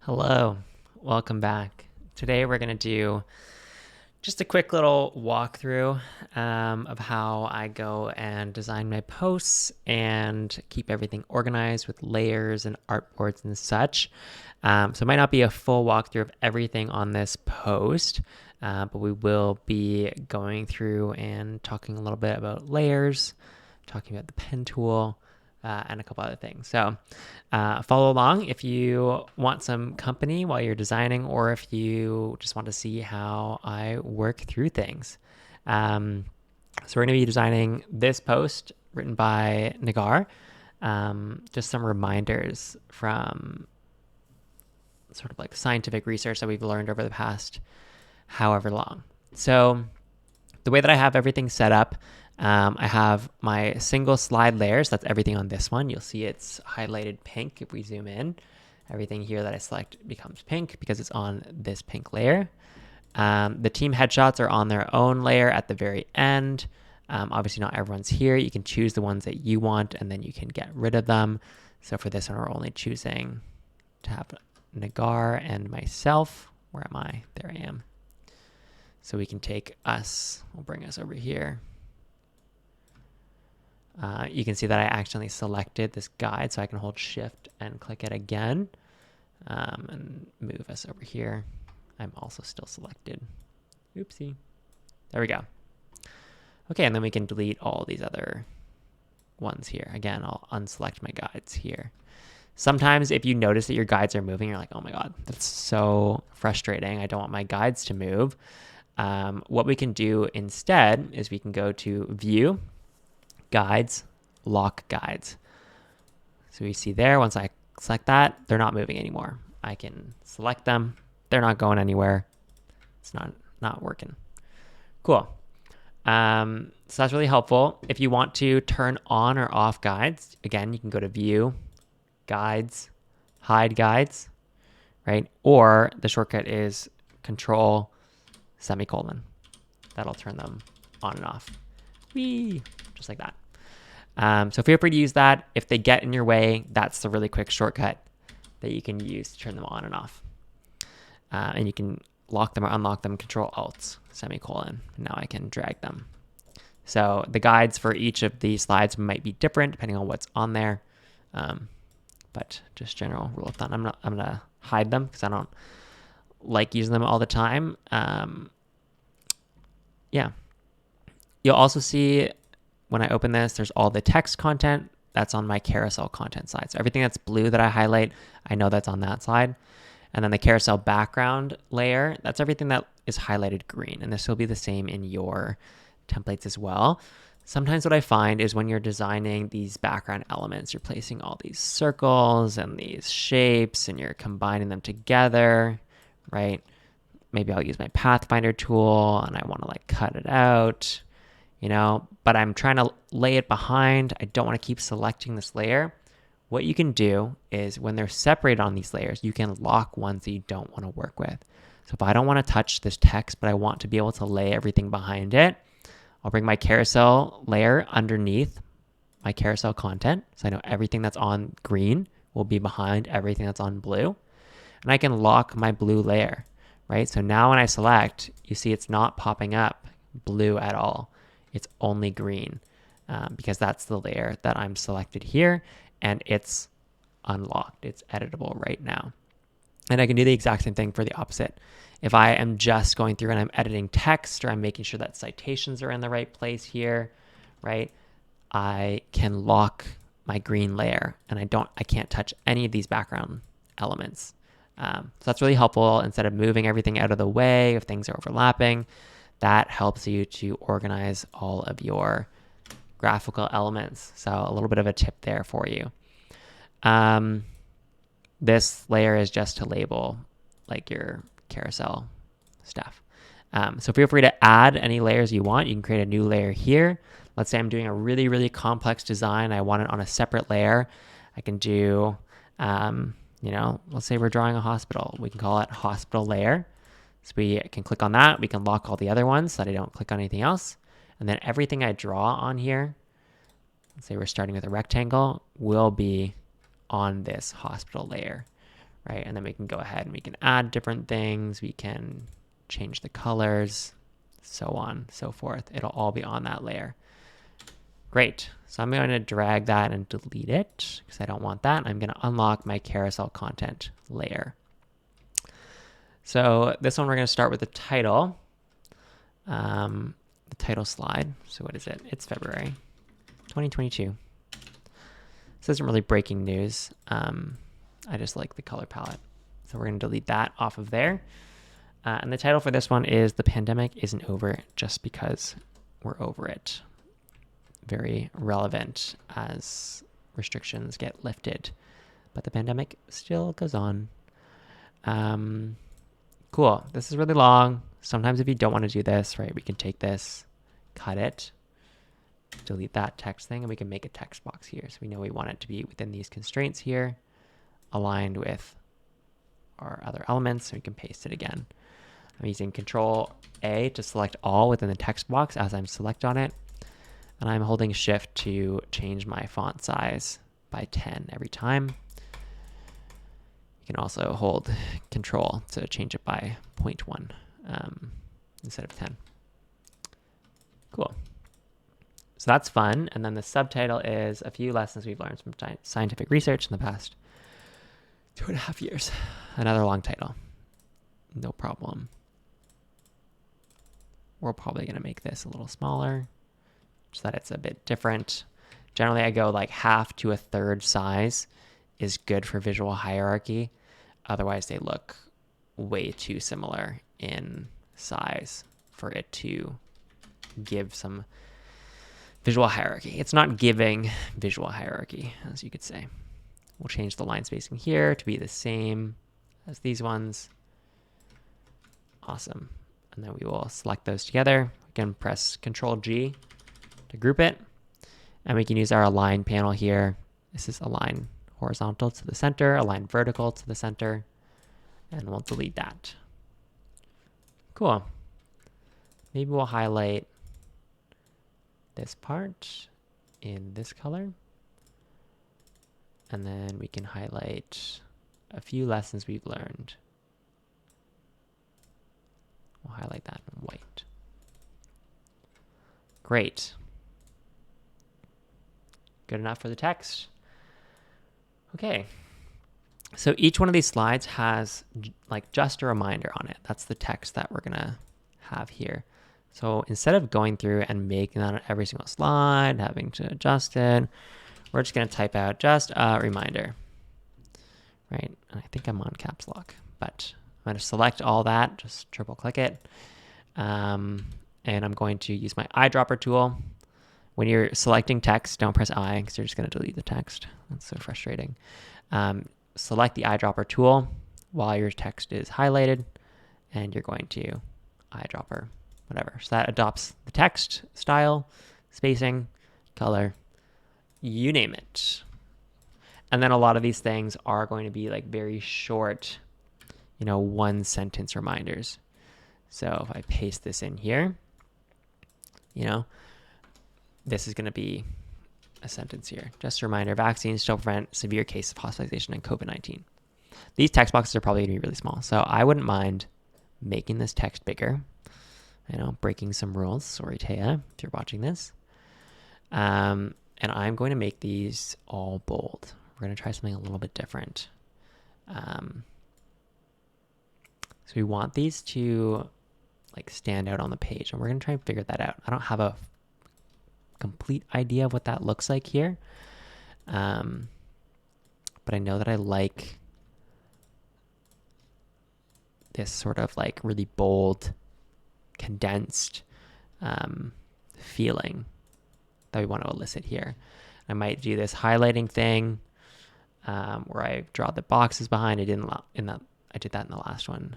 Hello, welcome back. Today we're going to do just a quick little walkthrough of how I go and design my posts and keep everything organized with layers and artboards and such. So it might not be a full walkthrough of everything on this post, but we will be going through and talking a little bit about layers, talking about the pen tool, and a couple other things. So follow along if you want some company while you're designing, or if you just want to see how I work through things. So we're going to be designing this post written by Nagar. Just some reminders from sort of like scientific research that we've learned over the past however long. So the way that I have everything set up, I have my single slide layers. That's everything on this one. You'll see it's highlighted pink if we zoom in. Everything here that I select becomes pink because it's on this pink layer. The team headshots are on their own layer at the very end. Obviously not everyone's here. You can choose the ones that you want and then you can get rid of them. So for this one, we're only choosing to have Nagar and myself. Where am I? There I am. So we can take us, we'll bring us over here. You can see that I accidentally selected this guide, so I can hold shift and click it again and move us over here. I'm also still selected. Oopsie. There we go. Okay, and then we can delete all these other ones here. Again, I'll unselect my guides here. Sometimes if you notice that your guides are moving, you're like, oh my God, that's so frustrating. I don't want my guides to move. What we can do instead is we can go to View, Guides, Lock Guides. So we see there, once I select that, they're not moving anymore. I can select them. They're not going anywhere. It's not working. Cool. So that's really helpful. If you want to turn on or off guides, again, you can go to View, Guides, Hide Guides, right? Or the shortcut is Control semicolon. That'll turn them on and off. Whee! Just like that. So feel free to use that. If they get in your way, that's the really quick shortcut that you can use to turn them on and off. And you can lock them or unlock them, Control Alt, semicolon. And now I can drag them. So the guides for each of these slides might be different depending on what's on there. But just general rule of thumb. I'm gonna hide them because I don't like using them all the time. Yeah. You'll also see when I open this, there's all the text content that's on my carousel content side. So everything that's blue that I highlight, I know that's on that side. And then the carousel background layer, that's everything that is highlighted green. And this will be the same in your templates as well. Sometimes what I find is when you're designing these background elements, you're placing all these circles and these shapes and you're combining them together, right? Maybe I'll use my Pathfinder tool and I want to like cut it out, but I'm trying to lay it behind. I don't want to keep selecting this layer. What you can do is when they're separated on these layers, you can lock ones that you don't want to work with. So if I don't want to touch this text, but I want to be able to lay everything behind it, I'll bring my carousel layer underneath my carousel content. So I know everything that's on green will be behind everything that's on blue. And I can lock my blue layer, right? So now when I select, you see it's not popping up blue at all. It's only green because that's the layer that I'm selected here and it's unlocked. It's editable right now. And I can do the exact same thing for the opposite. If I am just going through and I'm editing text or I'm making sure that citations are in the right place here, right? I can lock my green layer and I can't touch any of these background elements. So that's really helpful. Instead of moving everything out of the way if things are overlapping, that helps you to organize all of your graphical elements. So a little bit of a tip there for you. This layer is just to label like your carousel stuff. So feel free to add any layers you want. You can create a new layer here. Let's say I'm doing a really, really complex design. I want it on a separate layer. I can do, let's say we're drawing a hospital. We can call it hospital layer. So we can click on that. We can lock all the other ones so that I don't click on anything else. And then everything I draw on here, let's say we're starting with a rectangle, will be on this hospital layer, right? And then we can go ahead and we can add different things. We can change the colors, so on, so forth. It'll all be on that layer. Great. So I'm going to drag that and delete it because I don't want that. I'm going to unlock my carousel content layer. So this one, we're going to start with the title slide. So what is it? It's February 2022. This isn't really breaking news. I just like the color palette. So we're going to delete that off of there. And the title for this one is "The Pandemic Isn't Over Just Because We're Over It." Very relevant as restrictions get lifted, but the pandemic still goes on. Cool. This is really long. Sometimes if you don't want to do this, right, we can take this, cut it, delete that text thing, and we can make a text box here. So we know we want it to be within these constraints here, aligned with our other elements, so we can paste it again. I'm using Control A to select all within the text box as I'm select on it. And I'm holding Shift to change my font size by 10 every time. You can also hold Control to change it by 0.1 instead of 10. Cool. So that's fun. And then the subtitle is a few lessons we've learned from scientific research in the past 2.5 years. Another long title. No problem. We're probably going to make this a little smaller, so that it's a bit different. Generally, I go like half to a third size is good for visual hierarchy. Otherwise, they look way too similar in size for it to give some visual hierarchy. It's not giving visual hierarchy, as you could say. We'll change the line spacing here to be the same as these ones. Awesome. And then we will select those together. Again, press Control G to group it, and we can use our align panel here. This is align horizontal to the center, align vertical to the center, and we'll delete that. Cool. Maybe we'll highlight this part in this color, and then we can highlight a few lessons we've learned. We'll highlight that in white. Great. Good enough for the text. Okay. So each one of these slides has like just a reminder on it. That's the text that we're gonna have here. So instead of going through and making that on every single slide, having to adjust it, we're just gonna type out just a reminder, right? And I think I'm on caps lock, but I'm gonna select all that, just triple click it. And I'm going to use my eyedropper tool. When you're selecting text, don't press I because you're just going to delete the text. That's so frustrating. Select the eyedropper tool while your text is highlighted, and you're going to eyedropper, whatever. So that adopts the text style, spacing, color, you name it. And then a lot of these things are going to be like very short, one sentence reminders. So if I paste this in here, this is going to be a sentence here. Just a reminder, vaccines still prevent severe cases of hospitalization in COVID-19. These text boxes are probably going to be really small. So I wouldn't mind making this text bigger, breaking some rules. Sorry, Tayiah, if you're watching this. And I'm going to make these all bold. We're going to try something a little bit different. So we want these to stand out on the page, and we're going to try and figure that out. I don't have a complete idea of what that looks like here. But I know that I like this sort of really bold, condensed feeling that we want to elicit here. I might do this highlighting thing where I draw the boxes behind. I did that in the last one.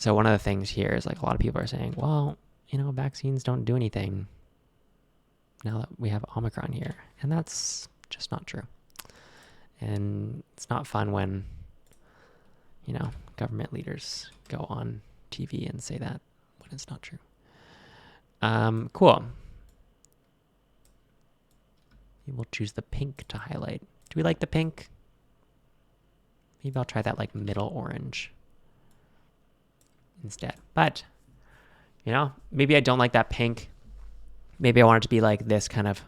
So one of the things here is a lot of people are saying, well, vaccines don't do anything now that we have Omicron here. And that's just not true. And it's not fun when, government leaders go on TV and say that when it's not true. Cool. We'll choose the pink to highlight. Do we like the pink? Maybe I'll try that like middle orange instead. But, you know, maybe I don't like that pink. Maybe I want it to be like this kind of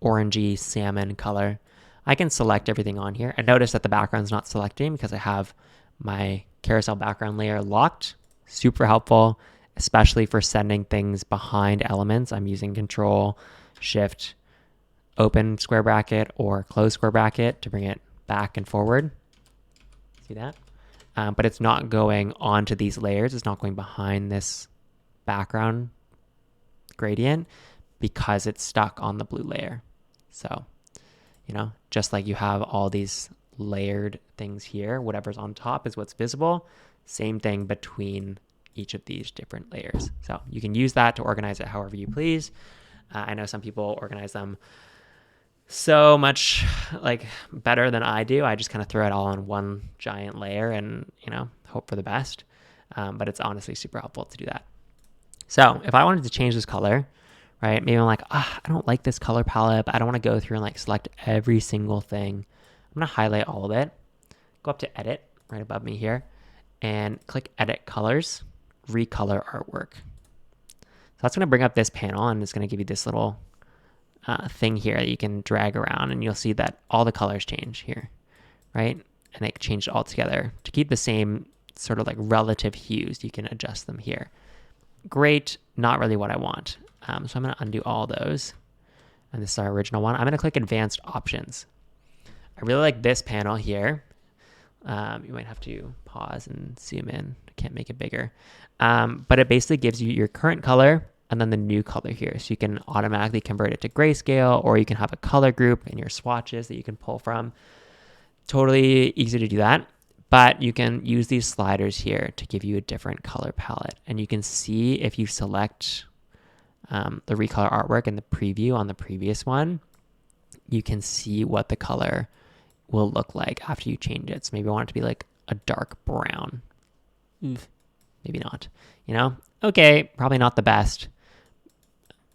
orangey salmon color. I can select everything on here. I notice that the background's not selecting because I have my carousel background layer locked. Super helpful, especially for sending things behind elements. I'm using Control, Shift, open square bracket or close square bracket to bring it back and forward. See that? But it's not going onto these layers. It's not going behind this background gradient because it's stuck on the blue layer. So, you know, just like you have all these layered things here, whatever's on top is what's visible. Same thing between each of these different layers. So you can use that to organize it however you please. I know some people organize them so much like better than I do. I just kind of throw it all on one giant layer and, you know, hope for the best. But it's honestly super helpful to do that. So if I wanted to change this color, right, maybe I'm like, I don't like this color palette, but I don't want to go through and like select every single thing. I'm going to highlight all of it, go up to edit right above me here, and click edit colors, recolor artwork. So that's going to bring up this panel and it's going to give you this little thing here that you can drag around, and you'll see that all the colors change here, right? And it changed all together. To keep the same sort of like relative hues, you can adjust them here. Great, not really what I want. So I'm going to undo all those. And this is our original one. I'm going to click advanced options. I really like this panel here. You might have to pause and zoom in. I can't make it bigger. But it basically gives you your current color and then the new color here. So you can automatically convert it to grayscale, or you can have a color group in your swatches that you can pull from. Totally easy to do that. But you can use these sliders here to give you a different color palette. And you can see if you select the Recolor Artwork in the preview on the previous one, you can see what the color will look like after you change it. So maybe I want it to be like a dark brown. Maybe not, you know? Okay, probably not the best.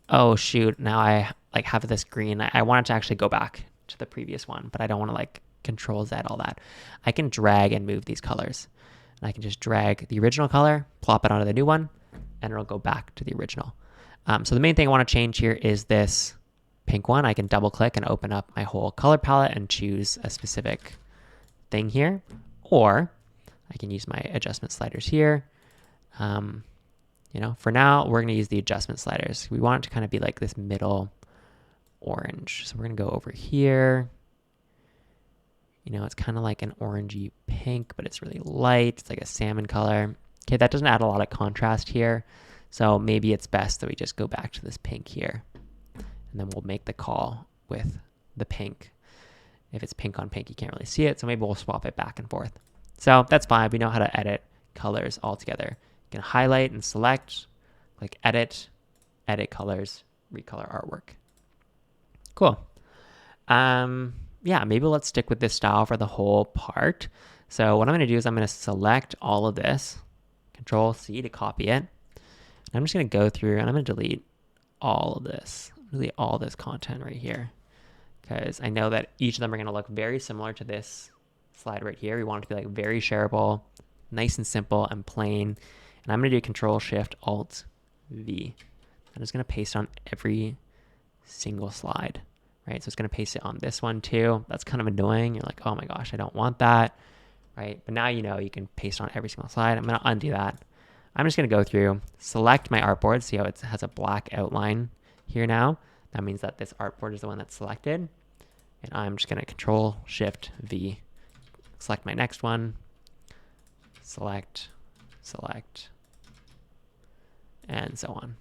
Oh shoot, now I like have this green. I wanted to actually go back to the previous one, but I don't want to like Control Z all that. I can drag and move these colors. And I can just drag the original color, plop it onto the new one, and it'll go back to the original. So the main thing I want to change here is this pink one. I can double click and open up my whole color palette and choose a specific thing here. Or I can use my adjustment sliders here. You know, for now, we're going to use the adjustment sliders. We want it to kind of be like this middle orange. So we're going to go over here. You know, it's kind of like an orangey pink, but it's really light. It's like a salmon color. Okay, that doesn't add a lot of contrast here. So maybe it's best that we just go back to this pink here. And then we'll make the call with the pink. If it's pink on pink, you can't really see it. So maybe we'll swap it back and forth. So that's fine. We know how to edit colors all together. You can highlight and select, click edit, edit colors, recolor artwork. Cool. Yeah, maybe let's stick with this style for the whole part. So what I'm going to do is I'm going to select all of this, Control C to copy it. And I'm just going to go through and I'm going to delete all of this, really all this content right here, because I know that each of them are going to look very similar to this slide right here. We want it to be like very shareable, nice and simple and plain. And I'm going to do Control Shift Alt V. I'm just going to paste on every single slide, right? So it's going to paste it on this one too. That's kind of annoying. You're like, oh my gosh, I don't want that, right? But now you know you can paste on every single slide. I'm going to undo that. I'm just going to go through, select my artboard. See how it has a black outline here now? That means that this artboard is the one that's selected. And I'm just going to Control Shift V, select my next one, select, and so on.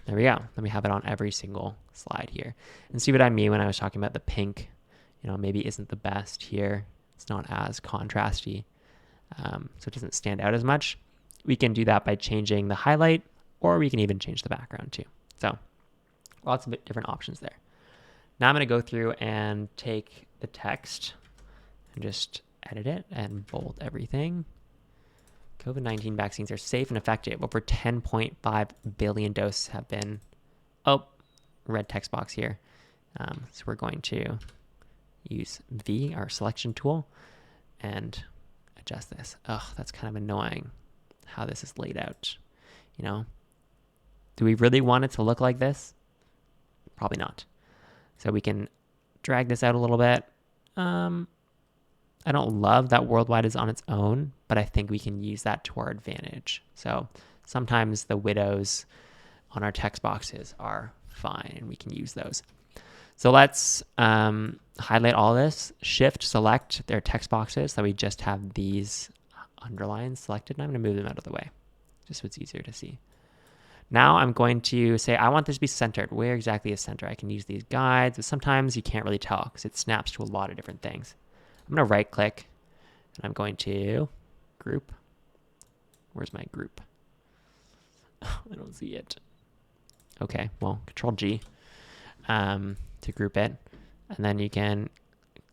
There we go. Let me have it on every single slide here. And see what I mean when I was talking about the pink, you know, maybe isn't the best here. It's not as contrasty, so it doesn't stand out as much. We can do that by changing the highlight, or we can even change the background too. So lots of different options there. Now I'm going to go through and take the text and just edit it and bold everything. COVID-19 vaccines are safe and effective. Over 10.5 billion doses have been, red text box here. So we're going to use V, our selection tool, and adjust this. Ugh, that's kind of annoying how this is laid out. You know, do we really want it to look like this? Probably not. So we can drag this out a little bit. I don't love that worldwide is on its own, but I think we can use that to our advantage. So sometimes the widows on our text boxes are fine, and we can use those. So let's highlight all this, shift select their text boxes so we just have these underlines selected, and I'm going to move them out of the way just so it's easier to see. Now I'm going to say I want this to be centered. Where exactly is center? I can use these guides, but sometimes you can't really tell because it snaps to a lot of different things. I'm going to right click and I'm going to group. Where's my group? I don't see it. Okay, well, Control G to group it. And then you can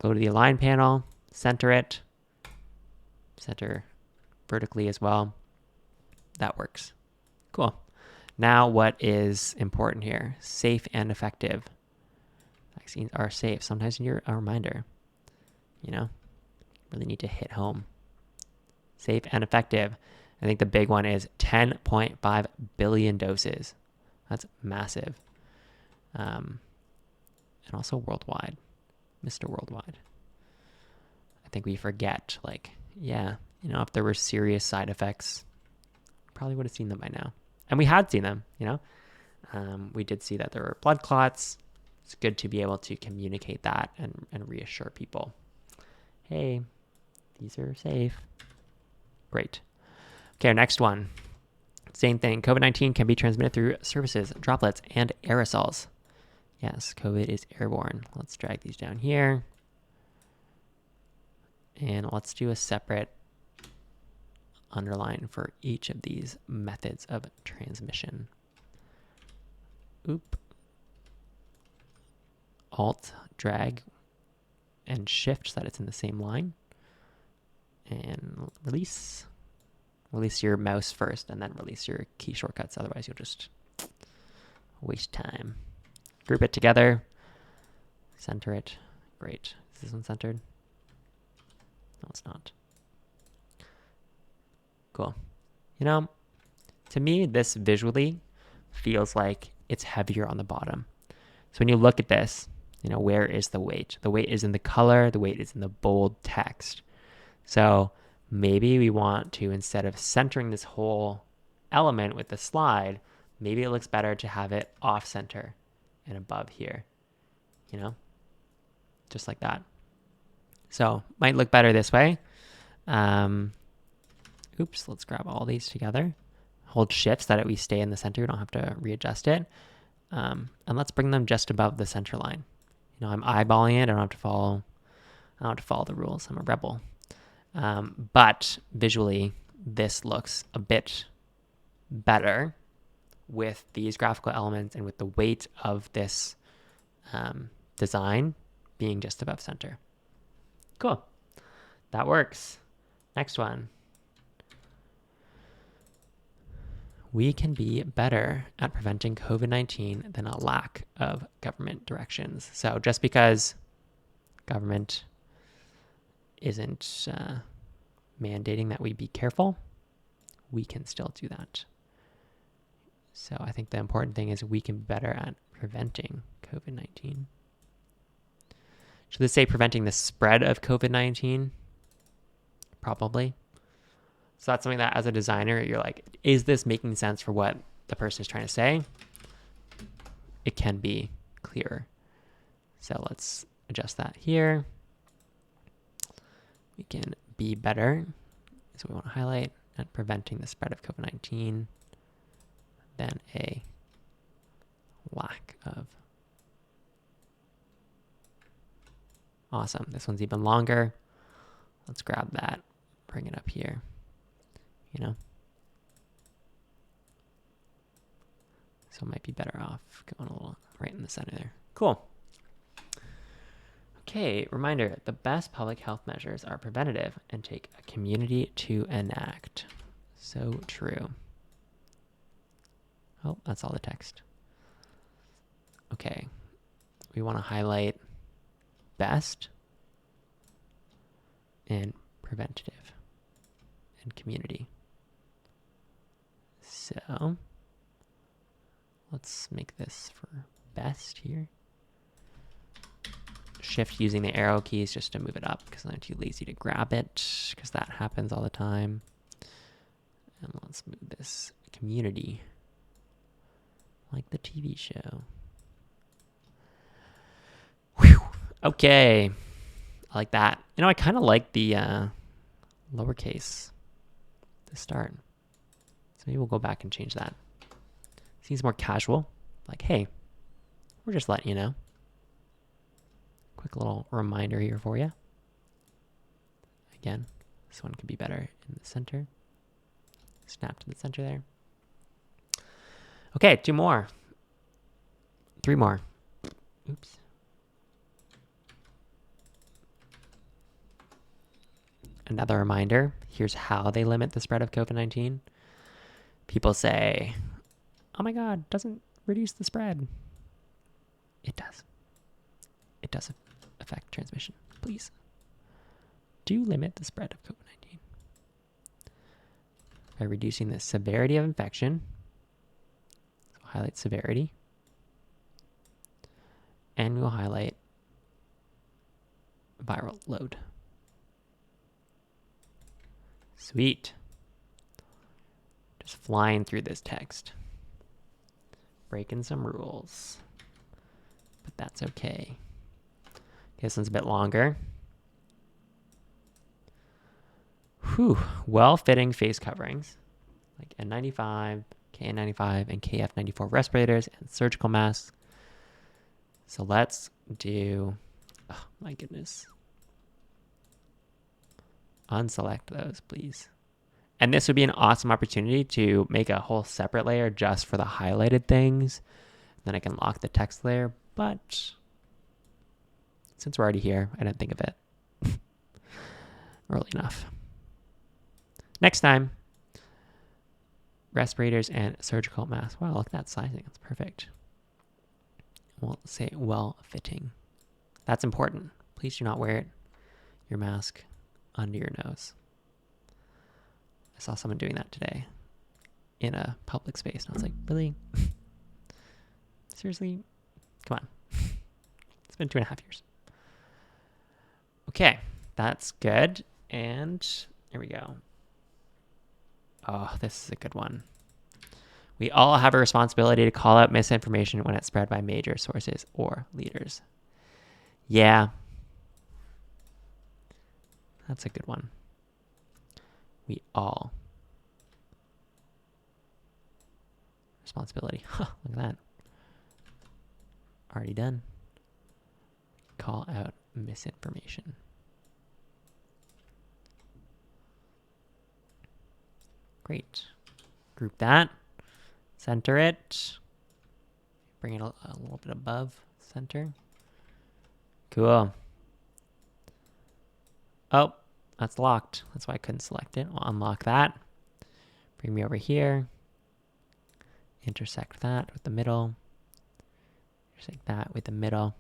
go to the align panel, center it, center vertically as well. That works. Cool. Now what is important here? Safe and effective. Vaccines are safe. Sometimes you're a reminder, you know, really need to hit home. Safe and effective. I think the big one is 10.5 billion doses. That's massive. And also worldwide. Mr. Worldwide. I think we forget, like, yeah, you know, if there were serious side effects, probably would have seen them by now. And we had seen them, you know. We did see that there were blood clots. It's good to be able to communicate that and reassure people. Hey, these are safe. Great. Okay, our next one. Same thing. COVID-19 can be transmitted through surfaces, droplets, and aerosols. Yes, COVID is airborne. Let's drag these down here. And let's do a separate underline for each of these methods of transmission. Oop. Alt, drag, and shift so that it's in the same line. And release. Release your mouse first and then release your key shortcuts. Otherwise, you'll just waste time. Group it together. Center it. Great. Is this one centered? No, it's not. Cool. You know, to me, this visually feels like it's heavier on the bottom. So when you look at this, you know, where is the weight? The weight is in the color. The weight is in the bold text. So maybe we want to, instead of centering this whole element with the slide, maybe it looks better to have it off center and above here, you know, just like that. So might look better this way. Oops, let's grab all these together. Hold shift so that we stay in the center. We don't have to readjust it. And let's bring them just above the center line. You know, I'm eyeballing it. I don't have to follow the rules. I'm a rebel. But visually, this looks a bit better with these graphical elements and with the weight of this design being just above center. Cool. That works. Next one. We can be better at preventing COVID-19 than a lack of government directions. So just because government isn't mandating that we be careful, we can still do that. So I think the important thing is we can be better at preventing COVID-19. Should this say preventing the spread of COVID-19? Probably. So that's something that as a designer, you're like, is this making sense for what the person is trying to say? It can be clearer. So let's adjust that here. We can be better. So we want to highlight at preventing the spread of COVID-19 than a lack of. Awesome. This one's even longer. Let's grab that, bring it up here. You know? So it might be better off going a little right in the center there. Cool. Okay, reminder, the best public health measures are preventative and take a community to enact. So true. Oh, that's all the text. Okay, we want to highlight best and preventative, and community. So let's make this for best here. Shift using the arrow keys just to move it up because I'm too lazy to grab it because that happens all the time. And let's move this community like the TV show. Whew. Okay. I like that. You know, I kind of like the lowercase to start. So maybe we'll go back and change that. Seems more casual. Like, hey, we're just letting you know. Quick little reminder here for you. Again, this one could be better in the center. Snap to the center there. Okay, 2 more. 3 more. Oops. Another reminder, here's how they limit the spread of COVID-19. People say, oh my God, doesn't reduce the spread. It does. It does affect transmission. Please do limit the spread of COVID-19 by reducing the severity of infection. So highlight severity. And we'll highlight viral load. Sweet. Just flying through this text. Breaking some rules. But that's okay. This one's a bit longer. Whew. Well-fitting face coverings like N95, KN95, and KF94 respirators and surgical masks. So let's do, oh my goodness. Unselect those, please. And this would be an awesome opportunity to make a whole separate layer just for the highlighted things. Then I can lock the text layer, but since we're already here, I didn't think of it early enough. Next time, respirators and surgical masks. Wow, look at that sizing. That's perfect. We'll say well-fitting. That's important. Please do not wear your mask under your nose. I saw someone doing that today in a public space, and I was like, really? Seriously? Come on. It's been 2.5 years. Okay, that's good. And here we go. Oh, this is a good one. We all have a responsibility to call out misinformation when it's spread by major sources or leaders. Yeah. That's a good one. We all. Responsibility. Huh, look at that. Already done. Call out misinformation. Great. Group that. Center it. Bring it a little bit above center. Cool. Oh, that's locked. That's why I couldn't select it. I'll unlock that. Bring me over here. Intersect that with the middle. Intersect that with the middle.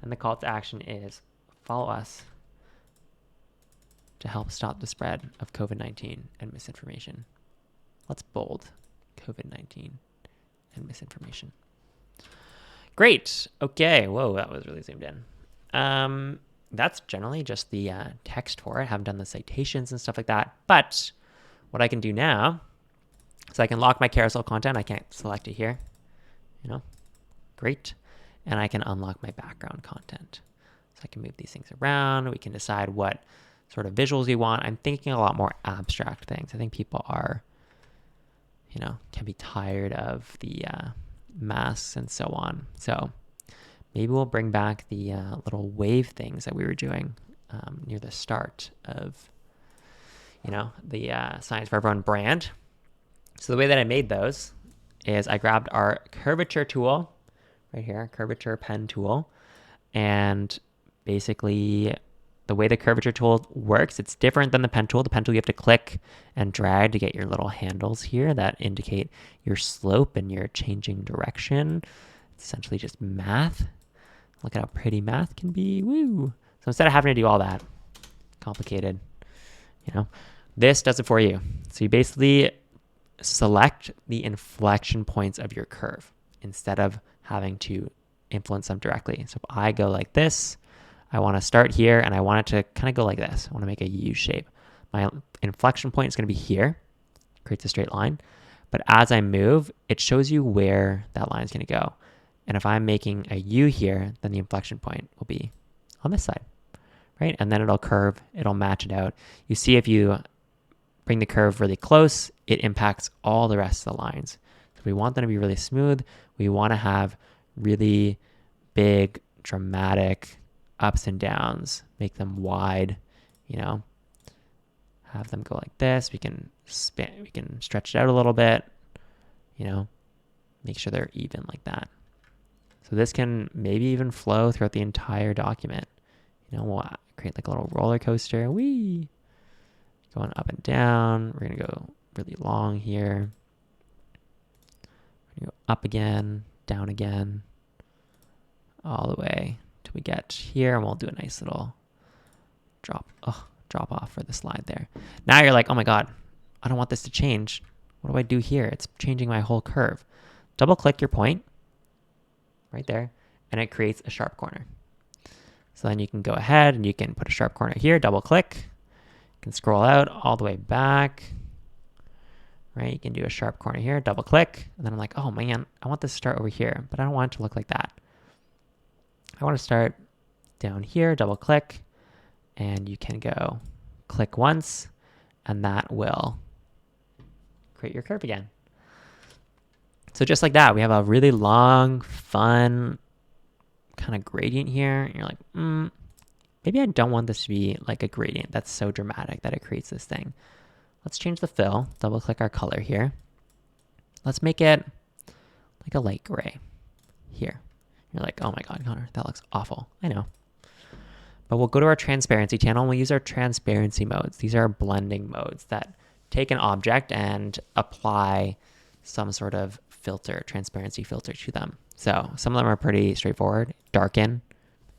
And the call to action is follow us to help stop the spread of COVID-19 and misinformation. Let's bold COVID-19 and misinformation. Great. Okay. Whoa, that was really zoomed in. That's generally just the text for it. I haven't done the citations and stuff like that. But what I can do now is I can lock my carousel content. I can't select it here. You know, great. And I can unlock my background content. So I can move these things around. We can decide what sort of visuals you want. I'm thinking a lot more abstract things. I think people are, you know, can be tired of the masks and so on. So maybe we'll bring back the little wave things that we were doing near the start of, you know, the Science for Everyone brand. So the way that I made those is I grabbed our curvature tool right here, curvature pen tool. And basically the way the curvature tool works, it's different than the pen tool. The pen tool, you have to click and drag to get your little handles here that indicate your slope and your changing direction. It's essentially just math. Look at how pretty math can be. Woo! So instead of having to do all that complicated you know. This does it for you. So you basically select the inflection points of your curve instead of having to influence them directly. So if I go like this, I want to start here and I want it to kind of go like this. I want to make a U shape. My inflection point is going to be here, creates a straight line. But as I move, it shows you where that line is going to go. And if I'm making a U here, then the inflection point will be on this side, right? And then it'll curve, it'll match it out. You see if you bring the curve really close, it impacts all the rest of the lines. So we want them to be really smooth. We want to have really big, dramatic ups and downs, make them wide, you know, have them go like this. We can stretch it out a little bit, you know, make sure they're even like that. So this can maybe even flow throughout the entire document. You know, we'll create like a little roller coaster. Whee! Going up and down. We're going to go really long here. We're going to go up again, down again, all the way till we get here, and we'll do a nice little drop off for the slide there. Now you're like, oh my God, I don't want this to change. What do I do here? It's changing my whole curve. Double click your point right there, and it creates a sharp corner. So then you can go ahead and you can put a sharp corner here, double click. You can scroll out all the way back, right? You can do a sharp corner here, double click. And then I'm like, oh man, I want this to start over here, but I don't want it to look like that. I want to start down here, double click, and you can go click once, and that will create your curve again. So just like that, we have a really long, fun kind of gradient here. And you're like, maybe I don't want this to be like a gradient that's so dramatic that it creates this thing. Let's change the fill, double click our color here. Let's make it like a light gray here. You're like, oh my God, Connor, that looks awful. I know. But we'll go to our transparency channel and we'll use our transparency modes. These are blending modes that take an object and apply some sort of filter, transparency filter to them. So some of them are pretty straightforward. Darken,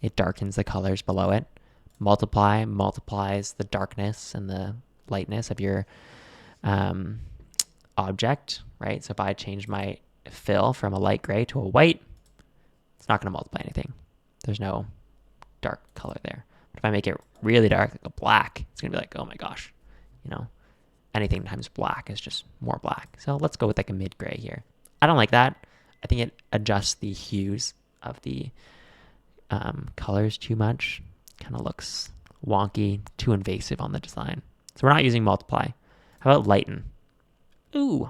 it darkens the colors below it. Multiply multiplies the darkness and the lightness of your object, right? So if I change my fill from a light gray to a white, it's not going to multiply anything. There's no dark color there. But if I make it really dark, like a black, it's going to be like, oh my gosh, you know, anything times black is just more black. So let's go with like a mid gray here. I don't like that. I think it adjusts the hues of the colors too much. Kind of looks wonky, too invasive on the design. So we're not using multiply. How about lighten? Ooh,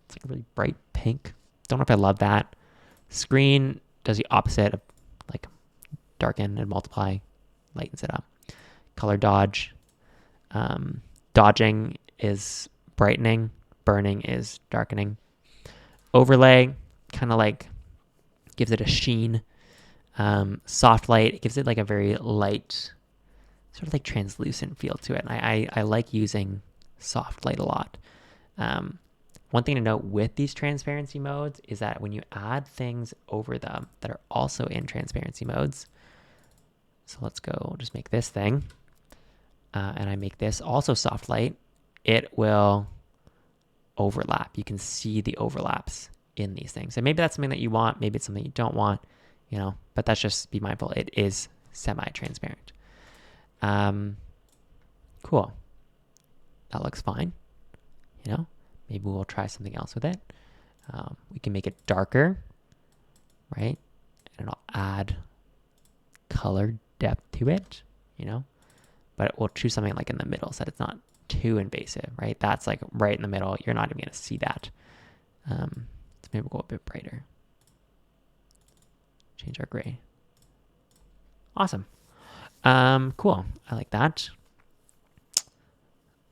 it's like a really bright pink. Don't know if I love that. Screen does the opposite of like darken and multiply, lightens it up. Color dodge. Dodging is brightening. Burning is darkening. Overlay kind of like gives it a sheen. Soft light, it gives it like a very light, sort of like translucent feel to it. And I like using soft light a lot. One thing to note with these transparency modes is that when you add things over them that are also in transparency modes, so let's go just make this thing, and I make this also soft light, it will overlap. You can see the overlaps in these things. And maybe that's something that you want, maybe it's something you don't want, you know, but that's just, be mindful, it is semi-transparent. Cool. That looks fine, you know. Maybe we'll try something else with it. We can make it darker, right? And it'll add color depth to it, you know. But we'll choose something like in the middle so that it's not too invasive, right? That's like right in the middle. You're not even going to see that. So maybe we'll go a bit brighter. Change our gray. Awesome. Cool. I like that.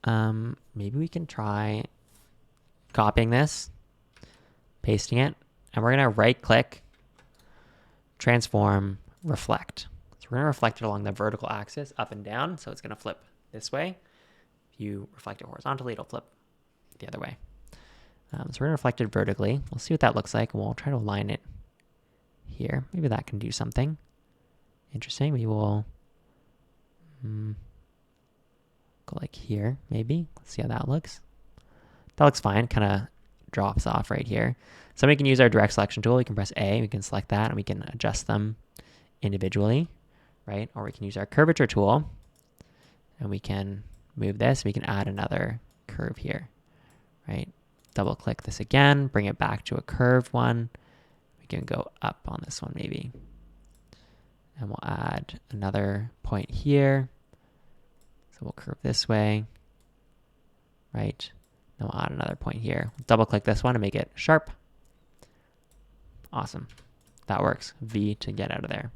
Maybe we can try copying this, pasting it, and we're going to right click, transform, reflect. So we're going to reflect it along the vertical axis up and down. So it's going to flip this way. If you reflect it horizontally, it'll flip the other way. So we're going to reflect it vertically. We'll see what that looks like, and we'll try to align it here. Maybe that can do something interesting. Maybe we'll go like here, maybe. Let's see how that looks. That looks fine, kind of drops off right here. So we can use our direct selection tool. We can press A, we can select that, and we can adjust them individually, right? Or we can use our curvature tool, and we can move this. We can add another curve here, right? Double click this again, bring it back to a curved one. We can go up on this one maybe. And we'll add another point here. So we'll curve this way, right? Then we'll add another point here. Double click this one and make it sharp. Awesome. That works. V to get out of there.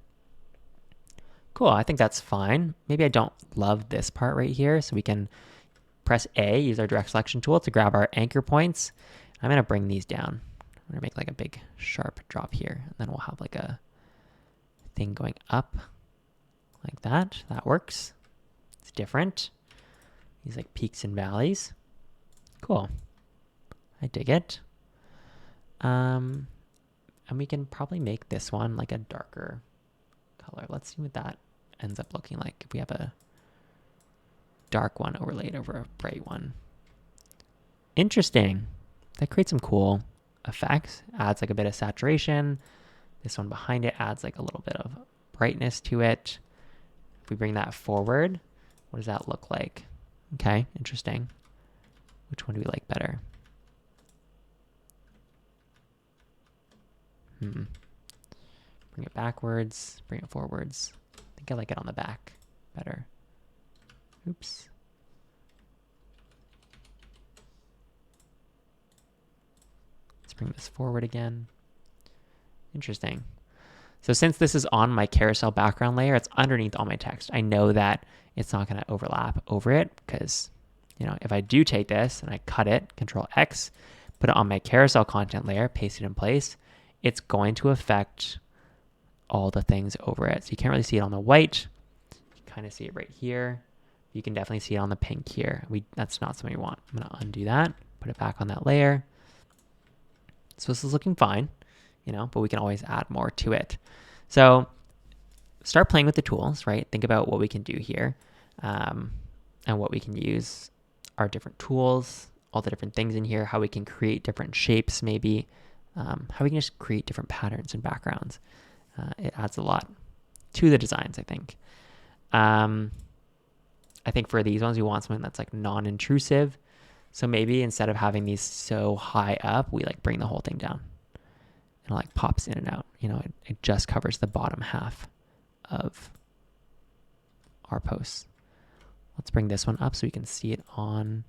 Cool, I think that's fine. Maybe I don't love this part right here, so we can press A, use our direct selection tool to grab our anchor points. I'm gonna bring these down. I'm gonna make like a big sharp drop here, and then we'll have like a thing going up like that. That works. It's different. These like peaks and valleys. Cool. I dig it. And we can probably make this one like a darker color. Let's see what that ends up looking like if we have a dark one overlaid over a bright one. Interesting. That creates some cool effects. Adds like a bit of saturation. This one behind it adds like a little bit of brightness to it. If we bring that forward, what does that look like? Okay, interesting. Which one do we like better? Bring it backwards, bring it forwards. I think I like it on the back better. Oops. Let's bring this forward again. Interesting. So since this is on my carousel background layer, it's underneath all my text. I know that it's not going to overlap over it because, you know, if I do take this and I cut it, Control X, put it on my carousel content layer, paste it in place, it's going to affect all the things over it. So you can't really see it on the white. You can kind of see it right here. You can definitely see it on the pink here. That's not something we want. I'm going to undo that, put it back on that layer. So this is looking fine, you know, but we can always add more to it. So start playing with the tools, right? Think about what we can do here and what we can use, our different tools, all the different things in here, how we can create different shapes maybe, how we can just create different patterns and backgrounds. It adds a lot to the designs, I think. I think for these ones, we want something that's like non-intrusive. So maybe instead of having these so high up, we like bring the whole thing down. And it like pops in and out. You know, it just covers the bottom half of our posts. Let's bring this one up so we can see it on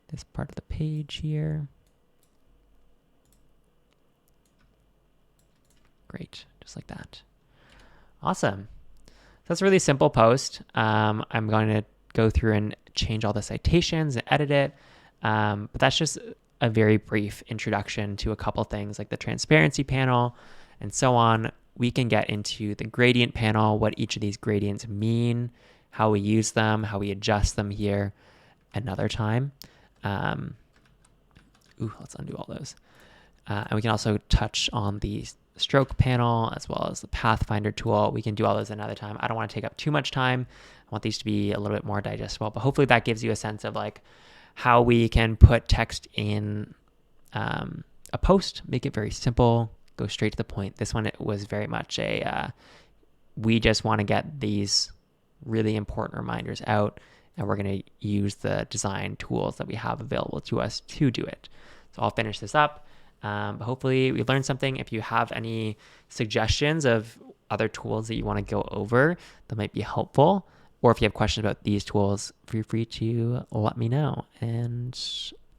this part of the page here. Great, just like that. Awesome. That's a really simple post. I'm going to go through and change all the citations and edit it. But that's just a very brief introduction to a couple things like the transparency panel and so on. We can get into the gradient panel, what each of these gradients mean, how we use them, how we adjust them here another time. Let's undo all those. And we can also touch on the stroke panel as well as the pathfinder tool. We can do all those another time. I don't want to take up too much time. I want these to be a little bit more digestible, but hopefully that gives you a sense of like how we can put text in a post, make it very simple, go straight to the point. This one, it was very much we just want to get these really important reminders out, and we're going to use the design tools that we have available to us to do it. So I'll finish this up. But hopefully we learned something. If you have any suggestions of other tools that you want to go over that might be helpful, or if you have questions about these tools, feel free to let me know. And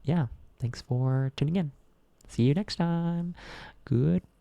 yeah, thanks for tuning in. See you next time. Goodbye.